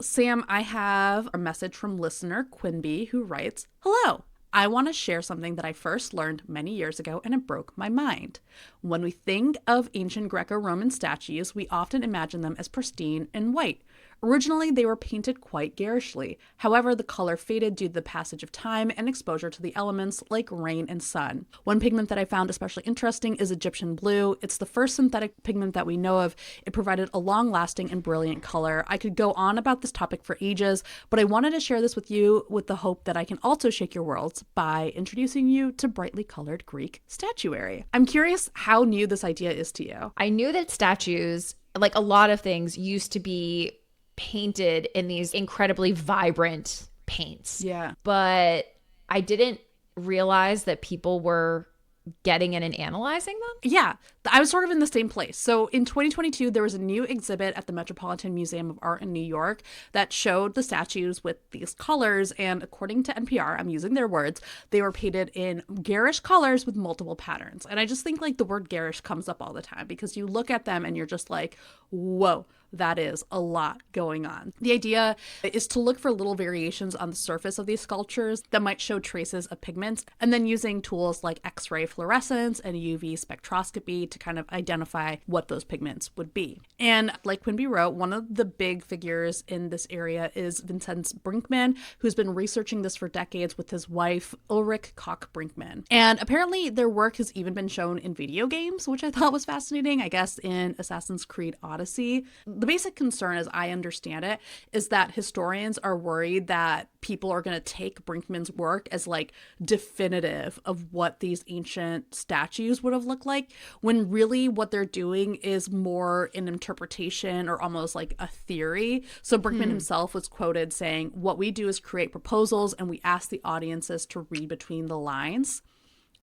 Sam, I have a message from listener Quinby who writes, "Hello. I want to share something that I first learned many years ago and it broke my mind. When we think of ancient Greco Roman statues, we often imagine them as pristine and white. Originally, they were painted quite garishly. However, the color faded due to the passage of time and exposure to the elements like rain and sun. One pigment that I found especially interesting is Egyptian blue. It's the first synthetic pigment that we know of. It provided a long-lasting and brilliant color. I could go on about this topic for ages, but I wanted to share this with you with the hope that I can also shake your worlds by introducing you to brightly colored Greek statuary." I'm curious how new this idea is to you. I knew that statues, like a lot of things, used to be painted in these incredibly vibrant paints. Yeah. But I didn't realize that people were getting in and analyzing them. Yeah, I was sort of in the same place. So in 2022, there was a new exhibit at the Metropolitan Museum of Art in New York that showed the statues with these colors. And according to NPR, I'm using their words, they were painted in garish colors with multiple patterns. And I just think like the word garish comes up all the time because you look at them and you're just like, whoa, that is a lot going on. The idea is to look for little variations on the surface of these sculptures that might show traces of pigments, and then using tools like X-ray fluorescence and UV spectroscopy to kind of identify what those pigments would be. And like Quimby wrote, one of the big figures in this area is Vincenz Brinkmann, who's been researching this for decades with his wife, Ulrich Koch-Brinkmann. And apparently their work has even been shown in video games, which I thought was fascinating, I guess in Assassin's Creed Odyssey. The basic concern, as I understand it, is that historians are worried that people are going to take Brinkmann's work as like definitive of what these ancient statues would have looked like, when really what they're doing is more an interpretation or almost like a theory. So Brinkmann himself was quoted saying, "What we do is create proposals and we ask the audiences to read between the lines."